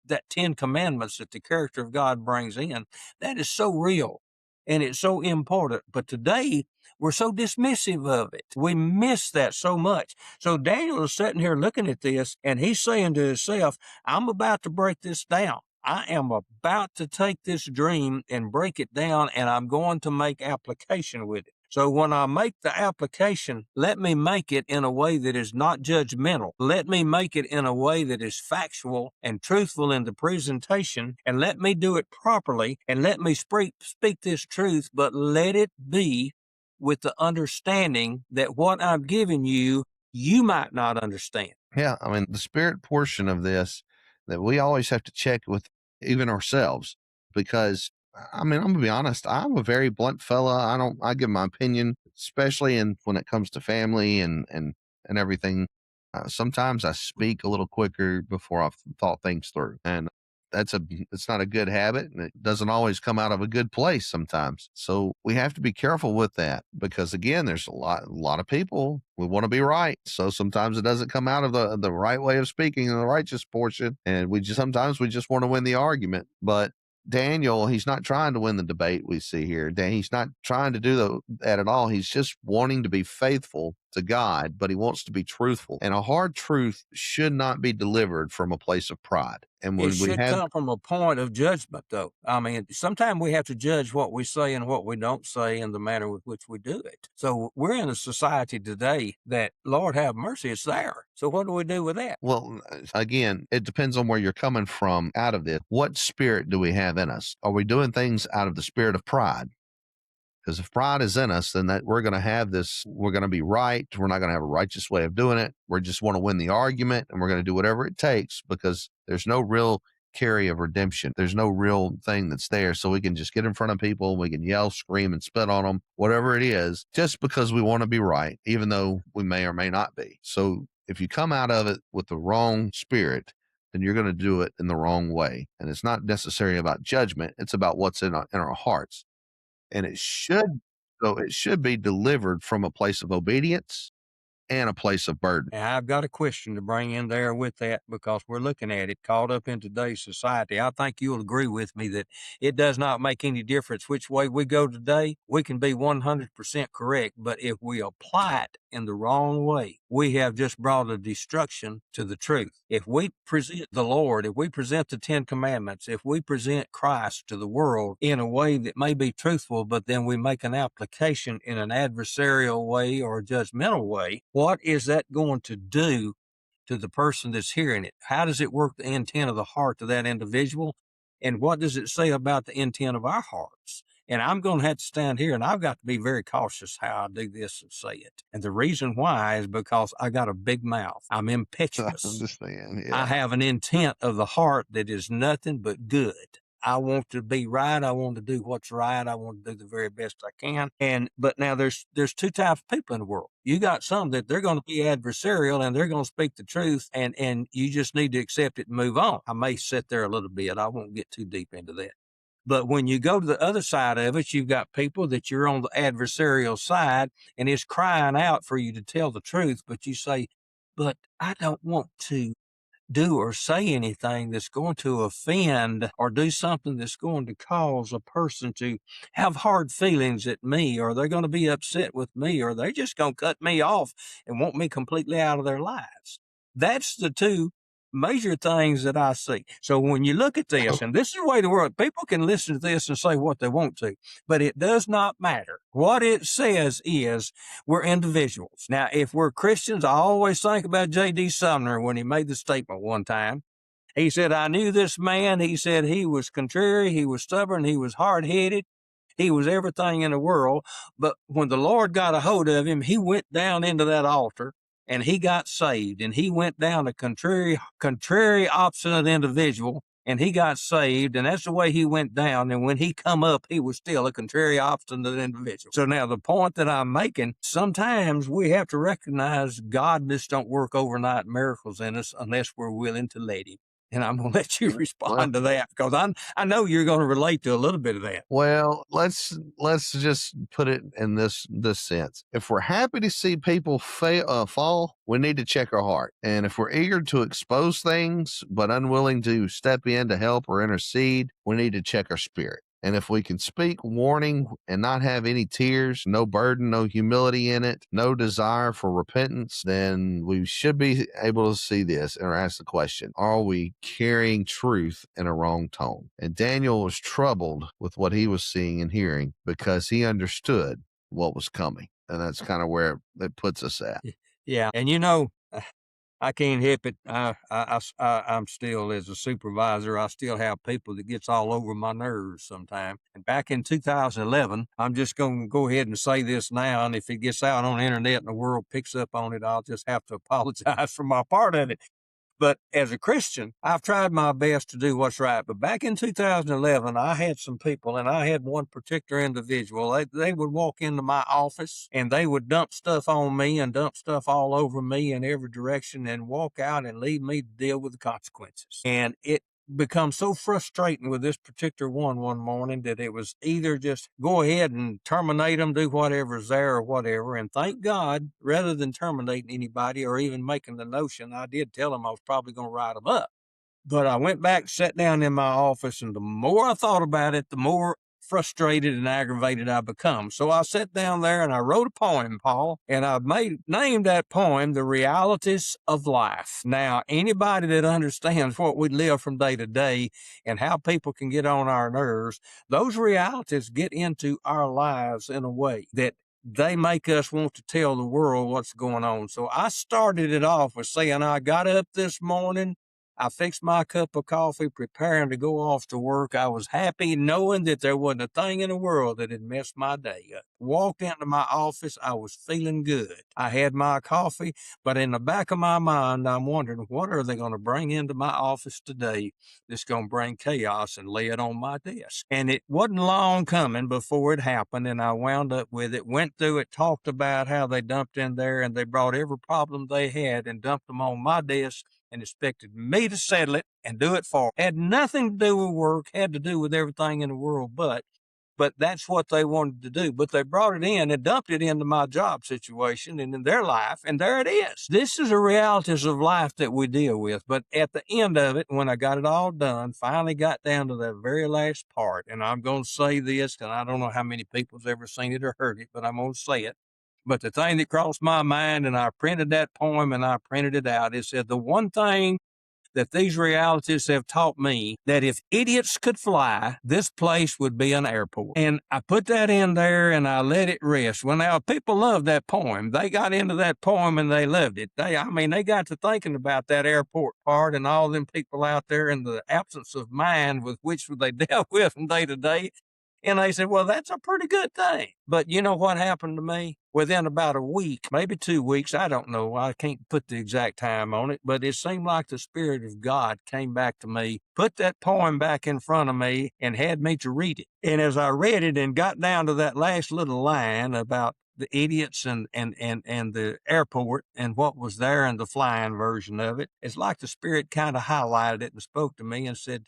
S3: that 10 commandments that the character of God brings in. That is so real and it's so important. But today we're so dismissive of it. We miss that so much. So Daniel is sitting here looking at this, and he's saying to himself, I'm about to break this down. I am about to take this dream and break it down, and I'm going to make application with it. So when I make the application, let me make it in a way that is not judgmental. Let me make it in a way that is factual and truthful in the presentation, and let me do it properly, and let me speak this truth, but let it be with the understanding that what I'm giving you, you might not understand.
S1: yeah, I mean, the spirit portion of this that we always have to check with even ourselves, because I mean, I'm gonna be honest, I'm a very blunt fella. I give my opinion, especially when it comes to family and everything. Sometimes I speak a little quicker before I've thought things through. And it's not a good habit, and it doesn't always come out of a good place sometimes. So we have to be careful with that, because again, there's a lot of people, we want to be right. So sometimes it doesn't come out of the right way of speaking in the righteous portion. And sometimes we just want to win the argument. But Daniel, he's not trying to win the debate we see here. He's not trying to do that at all. He's just wanting to be faithful to God, but he wants to be truthful. And a hard truth should not be delivered from a place of pride. And
S3: It
S1: when we
S3: should
S1: have,
S3: come from a point of judgment, though. I mean, sometimes we have to judge what we say and what we don't say and the manner with which we do it. So we're in a society today that, Lord have mercy, it's there. So what do we do with that?
S1: well, again, it depends on where you're coming from out of this. What spirit do we have in us? Are we doing things out of the spirit of pride? Because if pride is in us, then that we're going to have this, we're going to be right. We're not going to have a righteous way of doing it. We just want to win the argument, and we're going to do whatever it takes because there's no real carry of redemption. There's no real thing that's there. So we can just get in front of people. We can yell, scream, and spit on them, whatever it is, just because we want to be right, even though we may or may not be. So if you come out of it with the wrong spirit, then you're going to do it in the wrong way. And it's not necessarily about judgment. It's about what's in our hearts. And it should be delivered from a place of obedience and a place of burden.
S3: And I've got a question to bring in there with that because we're looking at it caught up in today's society. I think you'll agree with me that it does not make any difference which way we go today. We can be 100% correct, but if we apply it in the wrong way, we have just brought a destruction to the truth. If we present the Lord, if we present the 10 Commandments, if we present Christ to the world in a way that may be truthful, but then we make an application in an adversarial way or a judgmental way, what is that going to do to the person that's hearing it? How does it work the intent of the heart of that individual? And what does it say about the intent of our hearts? And I'm going to have to stand here and I've got to be very cautious how I do this and say it. And the reason why is because I got a big mouth. I'm
S1: I
S3: impetuous.
S1: understand.
S3: I
S1: Yeah.
S3: have an intent of the heart that is nothing but good. I want to be right. I want to do what's right. I want to do the very best I can. But now there's two types of people in the world. You got some that they're going to be adversarial and they're going to speak the truth, and you just need to accept it and move on. I may sit there a little bit. I won't get too deep into that. But when you go to the other side of it, you've got people that you're on the adversarial side and it's crying out for you to tell the truth, but you say, but I don't want to do or say anything that's going to offend or do something that's going to cause a person to have hard feelings at me, or they're going to be upset with me, or they're just going to cut me off and want me completely out of their lives. That's the two major things that I see. So when you look at this, and this is the way the world, people can listen to this and say what they want to, but it does not matter. What it says is we're individuals. Now, if we're Christians, I always think about J.D. Sumner when he made the statement one time. He said, I knew this man. He said he was contrary, he was stubborn, he was hard-headed, he was everything in the world. But when the Lord got a hold of him, he went down into that altar and he got saved. And he went down a contrary, obstinate individual, and he got saved. And that's the way he went down. And when he come up, he was still a contrary, obstinate individual. So now the point that I'm making, sometimes we have to recognize God just don't work overnight miracles in us unless we're willing to let him. And I'm going to let you respond to that because I know you're going to relate to a little bit of that.
S1: Well, let's just put it in this sense. If we're happy to see people fall, we need to check our heart. And if we're eager to expose things but unwilling to step in to help or intercede, we need to check our spirit. And if we can speak warning and not have any tears, no burden, no humility in it, no desire for repentance, then we should be able to see this and ask the question, are we carrying truth in a wrong tone? And Daniel was troubled with what he was seeing and hearing because he understood what was coming. And that's kind of where it puts us at.
S3: Yeah. And I can't help it. I'm still, as a supervisor, I still have people that gets all over my nerves sometimes. And back in 2011, I'm just going to go ahead and say this now. And if it gets out on the internet and the world picks up on it, I'll just have to apologize for my part of it. But as a Christian, I've tried my best to do what's right. But back in 2011, I had some people, and I had one particular individual. They would walk into my office and they would dump stuff on me and dump stuff all over me in every direction and walk out and leave me to deal with the consequences. And it become so frustrating with this particular one morning that it was either just go ahead and terminate them, do whatever's there or whatever. And thank God, rather than terminating anybody or even making the notion, I did tell them I was probably going to write them up. But I went back, sat down in my office, and the more I thought about it, the more frustrated and aggravated I become. So I sat down there and I wrote a poem, Paul, and I named that poem The Realities of Life. Now, anybody that understands what we live from day to day and how people can get on our nerves, those realities get into our lives in a way that they make us want to tell the world what's going on. So I started it off with saying, I got up this morning, I fixed my cup of coffee, preparing to go off to work. I was happy knowing that there wasn't a thing in the world that had messed my day up. Walked into my office. I was feeling good. I had my coffee, but in the back of my mind, I'm wondering, what are they going to bring into my office today that's going to bring chaos and lay it on my desk? And it wasn't long coming before it happened, and I wound up with it, went through it, talked about how they dumped in there, and they brought every problem they had and dumped them on my desk and expected me to settle it and do it for 'em. Had nothing to do with work, had to do with everything in the world, but that's what they wanted to do. But they brought it in and dumped it into my job situation and in their life, and there it is. This is the realities of life that we deal with. But at the end of it, when I got it all done, finally got down to the very last part, and I'm going to say this, because I don't know how many people's ever seen it or heard it, but I'm going to say it. But the thing that crossed my mind, and I printed that poem and I printed it out, it said, the one thing that these realities have taught me, that if idiots could fly, this place would be an airport. And I put that in there and I let it rest. Well, now people love that poem. They got into that poem and they loved it. They got to thinking about that airport part and all them people out there and the absence of mind with which they dealt with from day to day. And they said, well, that's a pretty good thing. But you know what happened to me? Within about a week, maybe 2 weeks, I don't know. I can't put the exact time on it, but it seemed like the Spirit of God came back to me, put that poem back in front of me, and had me to read it. And as I read it and got down to that last little line about the idiots and the airport and what was there and the flying version of it, it's like the Spirit kind of highlighted it and spoke to me and said,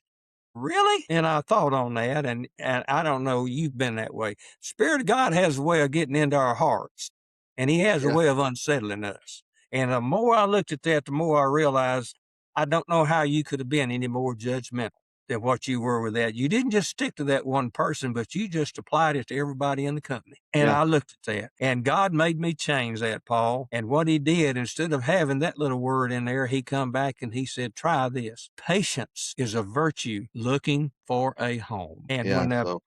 S3: really? And I thought on that, and I don't know, you've been that way. Spirit of God has a way of getting into our hearts, and he has a
S1: Yeah.
S3: way of unsettling us. And the more I looked at that, the more I realized I don't know how you could have been any more judgmental than what you were with that. You didn't just stick to that one person, but you just applied it to everybody in the company. And
S1: Yeah.
S3: I looked at that, and God made me change that, Paul. And what he did, instead of having that little word in there, he come back and he said, try this. Patience is a virtue looking for a home. And
S1: Yeah. So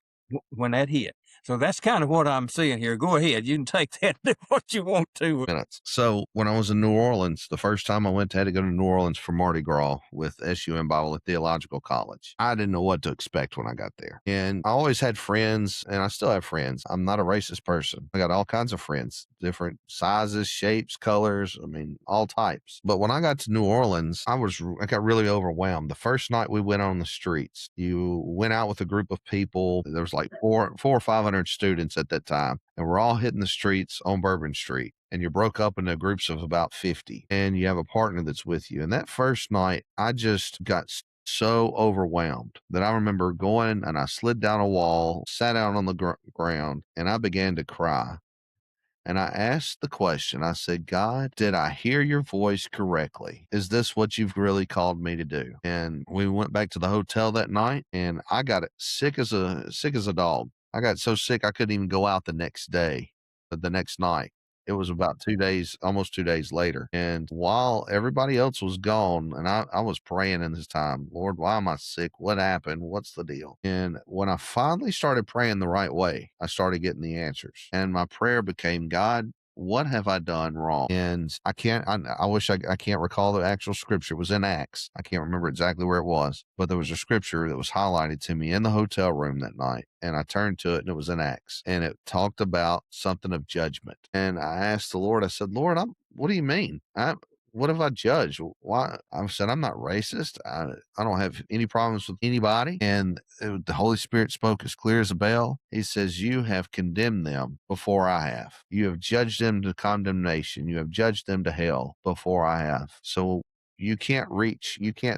S3: when that hit. So that's kind of what I'm seeing here. Go ahead. You can take that and do what you want to.
S1: minutes. So when I was in New Orleans, the first time I had to go to New Orleans for Mardi Gras with SUM Bible Theological College. I didn't know what to expect when I got there. And I always had friends, and I still have friends. I'm not a racist person. I got all kinds of friends, different sizes, shapes, colors. I mean, all types. But when I got to New Orleans, I got really overwhelmed. The first night we went on the streets, you went out with a group of people. There was like 400 or 500 students at that time, and we're all hitting the streets on Bourbon Street. And you're broke up into groups of about 50, and you have a partner that's with you. And that first night, I just got so overwhelmed that I remember going and I slid down a wall, sat down on the ground, and I began to cry. And I asked the question, I said, God, did I hear your voice correctly? Is this what you've really called me to do? And we went back to the hotel that night, and I got sick as a dog. I got so sick I couldn't even go out the next day, the next night. It was about 2 days, almost 2 days later. And while everybody else was gone, and I was praying in this time, Lord, why am I sick? What happened? What's the deal? And when I finally started praying the right way, I started getting the answers. And my prayer became, God, what have I done wrong? And I wish I can't recall the actual scripture. It was in Acts. I can't remember exactly where it was, but there was a scripture that was highlighted to me in the hotel room that night. And I turned to it, and it was in Acts, and it talked about something of judgment. And I asked the Lord, I said, Lord, what do you mean? What have I judged? Why? I said, I'm not racist. I don't have any problems with anybody. And the Holy Spirit spoke as clear as a bell. He says, you have condemned them before I have. You have judged them to condemnation. You have judged them to hell before I have. So you can't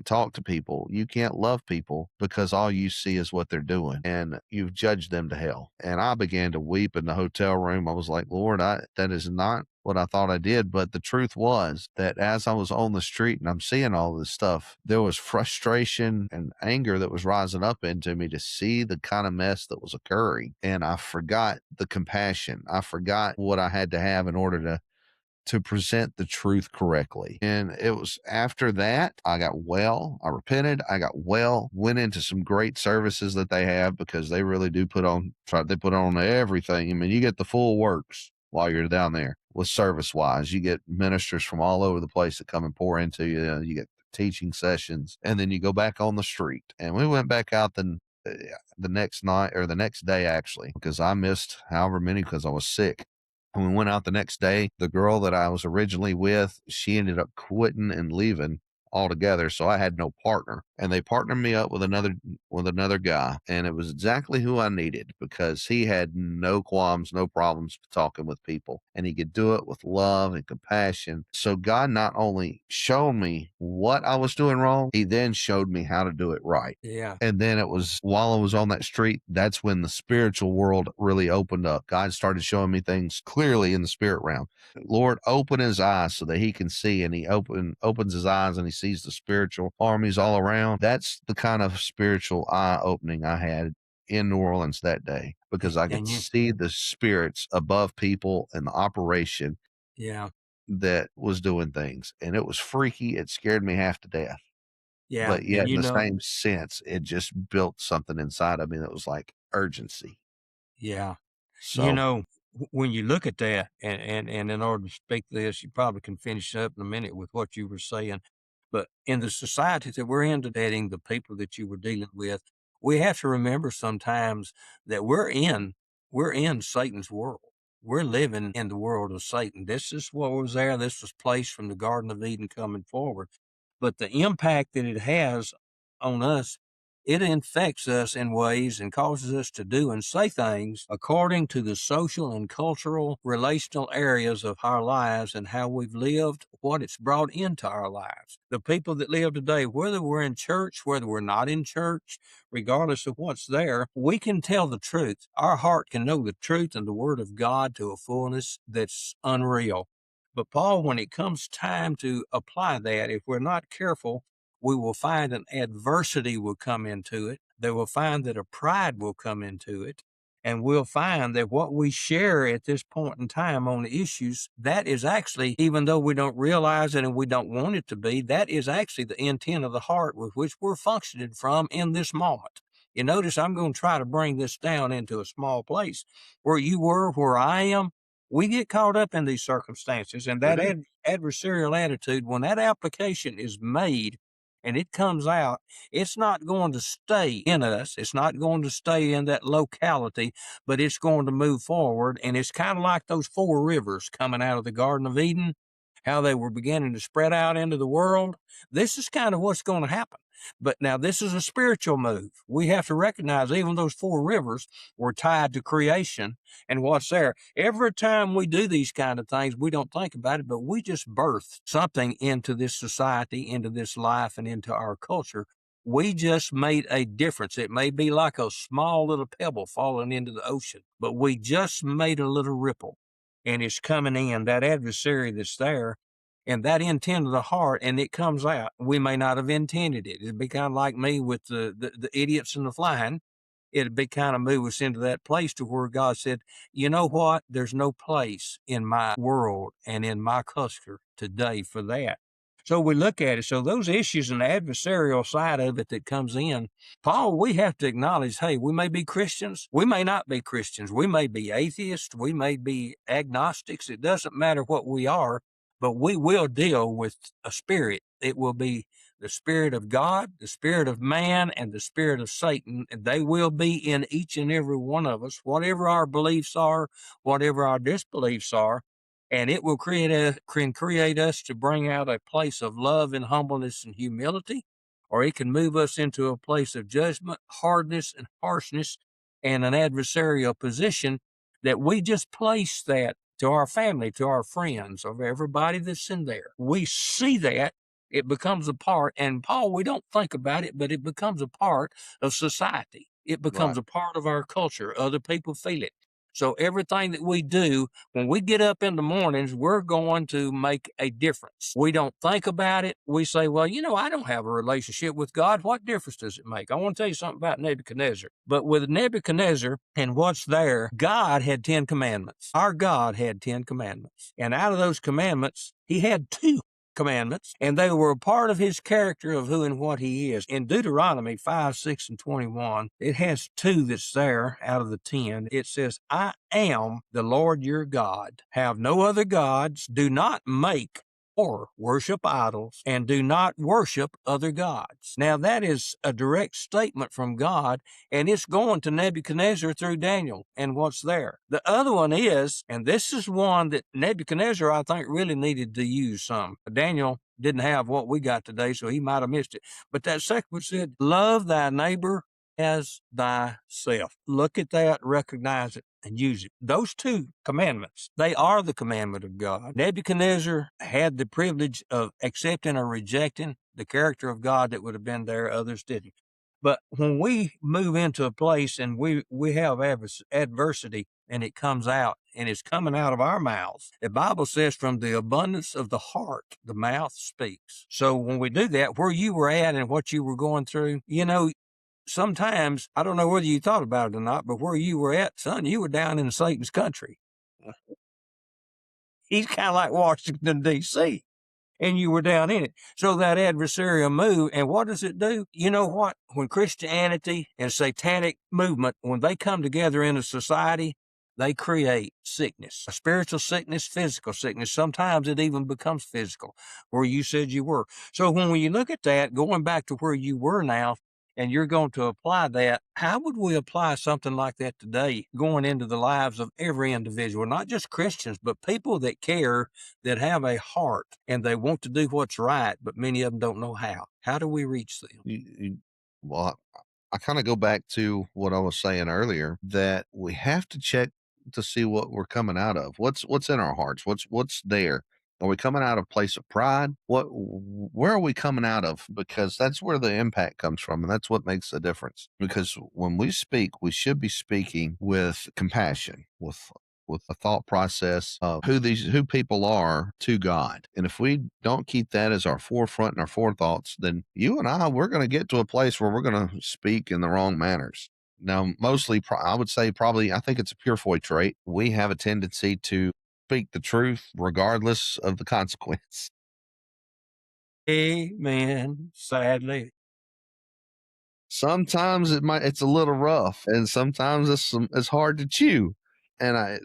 S1: talk to people, you can't love people because all you see is what they're doing, and you've judged them to hell. And I began to weep in the hotel room. I was like, Lord, that is not what I thought I did. But the truth was that as I was on the street and I'm seeing all this stuff, there was frustration and anger that was rising up into me to see the kind of mess that was occurring. And I forgot the compassion. I forgot what I had to have in order to present the truth correctly. And it was after that, I got well, I repented, I got well, went into some great services that they have, because they really do put on everything. I mean, you get the full works while you're down there with service wise. You get ministers from all over the place that come and pour into you. You get teaching sessions, and then you go back on the street. And we went back out the next night, or the next day actually, because I missed however many because I was sick. When we went out the next day, the girl that I was originally with, she ended up quitting and leaving altogether, so I had no partner, and they partnered me up with another guy, and it was exactly who I needed, because he had no qualms, no problems talking with people, and he could do it with love and compassion. So God not only showed me what I was doing wrong, he then showed me how to do it right.
S3: Yeah.
S1: And then it was while I was on that street, that's when the spiritual world really opened up. God started showing me things clearly in the spirit realm. Lord, open his eyes so that he can see, and he opens his eyes and he sees the spiritual armies all around. That's the kind of spiritual eye opening I had in New Orleans that day, because I could
S3: And you,
S1: see the spirits above people and the operation
S3: yeah,
S1: that was doing things. And it was freaky. It scared me half to death.
S3: yeah.
S1: But
S3: And
S1: yet, in the same sense, it just built something inside of me that was like urgency.
S3: yeah. You
S1: So,
S3: know, when you look at that, and in order to speak this, you probably can finish up in a minute with what you were saying. But in the society that we're in today, the people that you were dealing with, we have to remember sometimes that we're in Satan's world. We're living in the world of Satan. This is what was there. This was placed from the Garden of Eden coming forward. But the impact that it has on us, it infects us in ways and causes us to do and say things according to the social and cultural relational areas of our lives and how we've lived, what it's brought into our lives. The people that live today, whether we're in church, whether we're not in church, regardless of what's there, we can tell the truth. Our heart can know the truth and the word of God to a fullness that's unreal. But Paul, when it comes time to apply that, if we're not careful, we will find an adversity will come into it. They will find that a pride will come into it. And we'll find that what we share at this point in time on the issues, that is actually, even though we don't realize it and we don't want it to be, that is actually the intent of the heart with which we're functioning from in this moment. You notice I'm going to try to bring this down into a small place. Where you were, where I am, we get caught up in these circumstances, and
S1: sure
S3: that
S1: do.
S3: adversarial attitude, when that application is made and it comes out, it's not going to stay in us. It's not going to stay in that locality, but it's going to move forward. And it's kind of like those four rivers coming out of the Garden of Eden, how they were beginning to spread out into the world. This is kind of what's going to happen. But now this is a spiritual move. We have to recognize even those four rivers were tied to creation and what's there. Every time we do these kind of things, we don't think about it, but we just birth something into this society, into this life, and into our culture. We just made a difference. It may be like a small little pebble falling into the ocean, but we just made a little ripple, and it's coming in, that adversary that's there, and that intent of the heart, and it comes out. We may not have intended it. It'd be kind of like me with the idiots and the flying. It'd be kind of move us into that place to where God said, you know what? There's no place in my world and in my culture today for that. So we look at it. So those issues and the adversarial side of it that comes in, Paul, we have to acknowledge, hey, we may be Christians. We may not be Christians. We may be atheists. We may be agnostics. It doesn't matter what we are, but we will deal with a spirit. It will be the spirit of God, the spirit of man, and the spirit of Satan. And they will be in each and every one of us, whatever our beliefs are, whatever our disbeliefs are. And it will can create us to bring out a place of love and humbleness and humility, or it can move us into a place of judgment, hardness, and harshness, and an adversarial position that we just place that to our family, to our friends, of everybody that's in there. We see that it becomes a part, and Paul, we don't think about it, but it becomes a part of society. It becomes
S1: Right.
S3: a part of our culture. Other people feel it. So everything that we do, when we get up in the mornings, we're going to make a difference. We don't think about it. We say, well, I don't have a relationship with God. What difference does it make? I want to tell you something about Nebuchadnezzar. But with Nebuchadnezzar and what's there, God had 10 commandments. Our God had 10 commandments. And out of those commandments, he had two commandments, and they were a part of his character of who and what he is. In Deuteronomy 5, 6, and 21, it has two that's there out of the 10. It says, I am the Lord your God. Have no other gods. Do not make or worship idols, and do not worship other gods. Now, that is a direct statement from God, and it's going to Nebuchadnezzar through Daniel and what's there. The other one is, and this is one that Nebuchadnezzar, I think, really needed to use some. Daniel didn't have what we got today, so he might have missed it. But that second one said, love thy neighbor as thyself. Look at that, recognize it, and use it. Those two commandments, they are the commandment of God. Nebuchadnezzar had the privilege of accepting or rejecting the character of God that would have been there, others didn't. But when we move into a place and we have adversity and it comes out and it's coming out of our mouths, the Bible says from the abundance of the heart, the mouth speaks. So when we do that, where you were at and what you were going through, sometimes, I don't know whether you thought about it or not, but where you were at, son, you were down in Satan's country. He's kind of like Washington, D.C., and you were down in it. So that adversarial move, and what does it do? You know what? When Christianity and satanic movement, when they come together in a society, they create sickness, a spiritual sickness, physical sickness. Sometimes it even becomes physical, where you said you were. So when you look at that, going back to where you were now, and you're going to apply that, how would we apply something like that today going into the lives of every individual, not just Christians, but people that care, that have a heart, and they want to do what's right, but many of them don't know how? How do we reach them?
S1: Well, I kind of go back to what I was saying earlier, that we have to check to see what we're coming out of. What's in our hearts? What's there? Are we coming out of a place of pride? Where are we coming out of? Because that's where the impact comes from, and that's what makes the difference. Because when we speak, we should be speaking with compassion, with a thought process of who people are to God. And if we don't keep that as our forefront and our forethoughts, then you and I, we're going to get to a place where we're going to speak in the wrong manners. Now, mostly, I would say probably, I think it's a Purifoy trait. We have a tendency to speak the truth regardless of the consequence.
S3: Amen. Sadly.
S1: Sometimes it's a little rough, and sometimes it's hard to chew. And I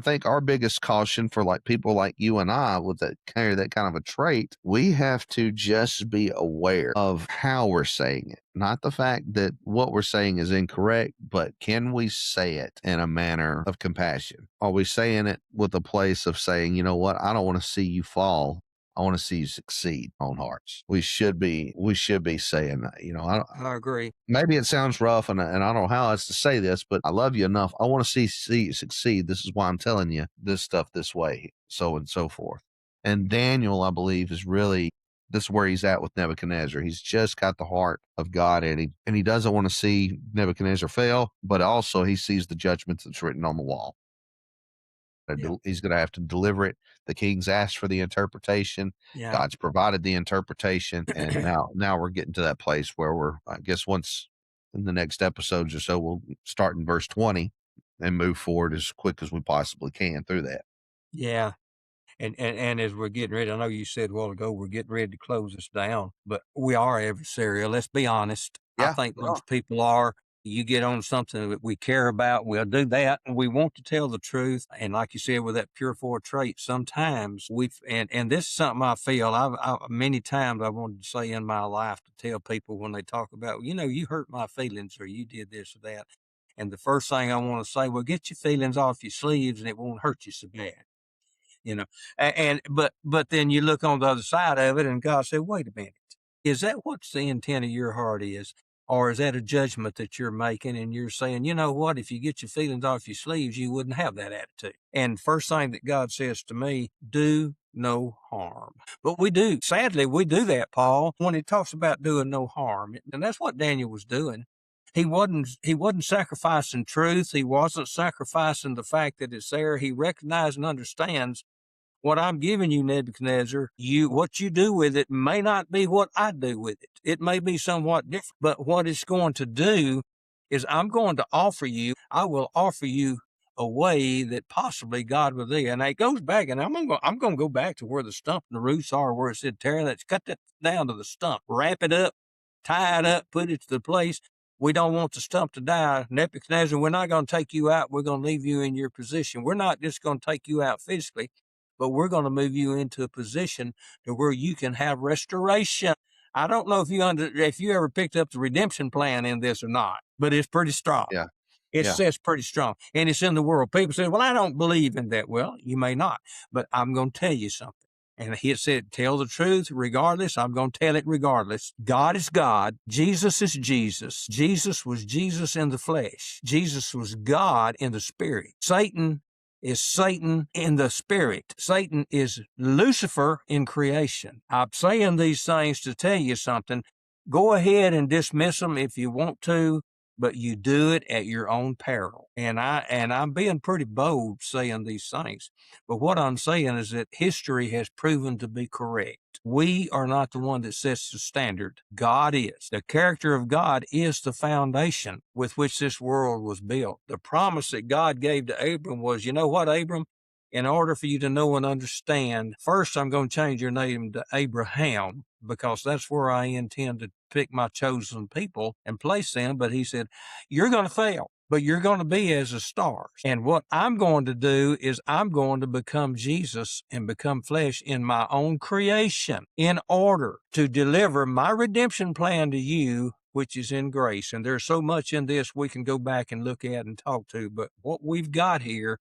S1: think our biggest caution for like people like you and I with that carry that kind of a trait, we have to just be aware of how we're saying it. Not the fact that what we're saying is incorrect, but can we say it in a manner of compassion? Are we saying it with a place of saying, you know what, I don't want to see you fall. I want to see you succeed on hearts. We should be saying that.
S3: I agree.
S1: Maybe it sounds rough, and I don't know how else to say this, but I love you enough. I want to see you succeed. This is why I'm telling you this stuff this way, so and so forth. And Daniel, I believe, this is where he's at with Nebuchadnezzar. He's just got the heart of God in him, and he doesn't want to see Nebuchadnezzar fail, but also he sees the judgment that's written on the wall. Yeah. He's going to have to deliver it. The king's asked for the interpretation. Yeah. God's provided the interpretation. And now we're getting to that place where I guess once in the next episodes or so, we'll start in verse 20 and move forward as quick as we possibly can through that.
S3: Yeah. And as we're getting ready, I know you said a while ago, we're getting ready to close this down, but we are adversarial. Let's be honest. Yeah, I think most people are. You get on something that we care about, we'll do that. And we want to tell the truth. And like you said, with that Purifoy trait, sometimes and this is something I feel many times I wanted to say in my life to tell people when they talk about, you hurt my feelings or you did this or that. And the first thing I want to say, well, get your feelings off your sleeves and it won't hurt you so bad. But then you look on the other side of it and God said, wait a minute, is that what the intent of your heart is? Or is that a judgment that you're making and you're saying, you know what, if you get your feelings off your sleeves, you wouldn't have that attitude. And first thing that God says to me, do no harm. But we do. Sadly, we do that, Paul, when he talks about doing no harm. And that's what Daniel was doing. He wasn't sacrificing truth. He wasn't sacrificing the fact that it's there. He recognizes and understands what I'm giving you, Nebuchadnezzar, what you do with it may not be what I do with it. It may be somewhat different, but what it's going to do is I will offer you a way that possibly God will do. And it goes back, and I'm going to go back to where the stump and the roots are, where it said, tear that, cut that down to the stump, wrap it up, tie it up, put it to the place. We don't want the stump to die. Nebuchadnezzar, we're not going to take you out. We're going to leave you in your position. We're not just going to take you out physically. but we're going to move you into a position to where you can have restoration. I don't know if you ever picked up the redemption plan in this or not, but it's pretty strong.
S1: Yeah.
S3: It
S1: Yeah.
S3: says pretty strong, and it's in the world. People say, well, I don't believe in that. Well, you may not, but I'm going to tell you something. And he said, tell the truth regardless. I'm going to tell it regardless. God is God. Jesus is Jesus. Jesus was Jesus in the flesh. Jesus was God in the spirit. Satan is Satan in the spirit. Satan is Lucifer in creation. I'm saying these things to tell you something. Go ahead and dismiss them if you want to, but you do it at your own peril. And I'm being pretty bold saying these things. But what I'm saying is that history has proven to be correct. We are not the one that sets the standard. God is. The character of God is the foundation with which this world was built. The promise that God gave to Abram was, you know what, Abram? In order for you to know and understand, first I'm going to change your name to Abraham, because that's where I intend to pick my chosen people and place them. But he said, you're going to fail, but you're going to be as the stars. And what I'm going to do is I'm going to become Jesus and become flesh in my own creation in order to deliver my redemption plan to you, which is in grace. And there's so much in this we can go back and look at and talk to. But what we've got here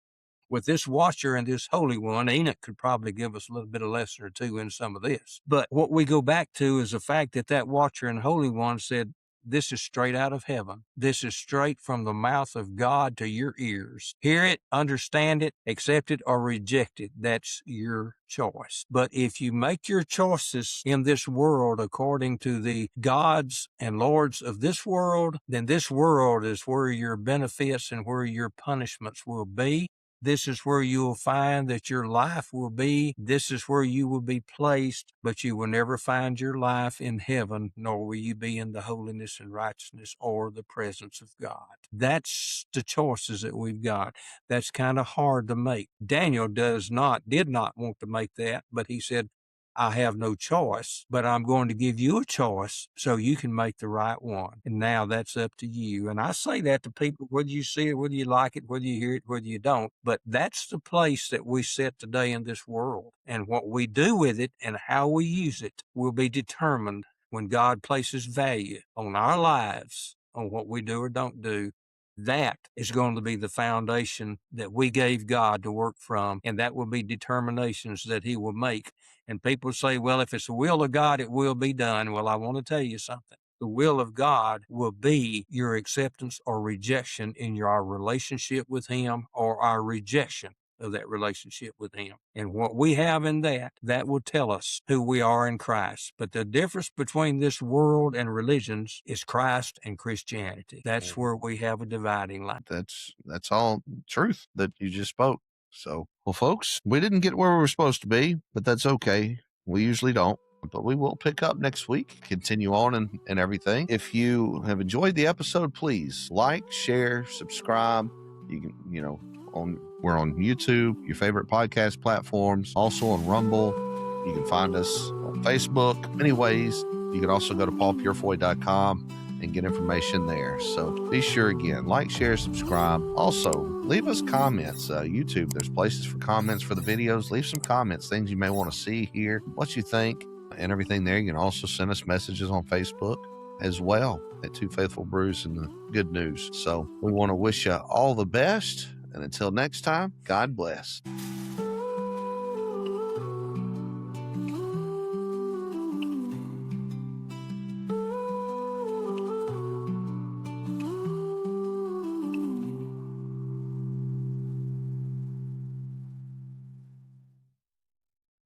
S3: with this watcher and this holy one, Enoch could probably give us a little bit of lesson or two in some of this. But what we go back to is the fact that that watcher and holy one said, this is straight out of heaven. This is straight from the mouth of God to your ears. Hear it, understand it, accept it, or reject it. That's your choice. But if you make your choices in this world according to the gods and lords of this world, then this world is where your benefits and where your punishments will be. This is where you will find that your life will be. This is where you will be placed, but you will never find your life in heaven, nor will you be in the holiness and righteousness or the presence of God. That's the choices that we've got. That's kind of hard to make. Daniel did not want to make that, but he said, I have no choice, but I'm going to give you a choice so you can make the right one. And now that's up to you. And I say that to people, whether you see it, whether you like it, whether you hear it, whether you don't. But that's the place that we set today in this world. And what we do with it and how we use it will be determined when God places value on our lives, on what we do or don't do. That is going to be the foundation that we gave God to work from, and that will be determinations that he will make. And people say, well, if it's the will of God, it will be done. Well, I want to tell you something. The will of God will be your acceptance or rejection in your relationship with him, or our rejection of that relationship with him. And what we have in that will tell us who we are in Christ. But the difference between this world and religions is Christ and Christianity. That's where we have a dividing line.
S1: That's all truth that you just spoke. So, well, folks, we didn't get where we were supposed to be, but that's okay. We usually don't. But we will pick up next week, continue on and everything. If you have enjoyed the episode, please like, share, subscribe. You can, we're on YouTube, your favorite podcast platforms, also on Rumble. You can find us on Facebook. Many ways. You can also go to paulpurifoy.com and get information there. So be sure, again, like, share, subscribe. Also, leave us comments. YouTube, there's places for comments for the videos. Leave some comments, things you may want to see here, what you think, and everything there. You can also send us messages on Facebook as well at Two Faithful Brews and the Good News. So we want to wish you all the best. And until next time, God bless.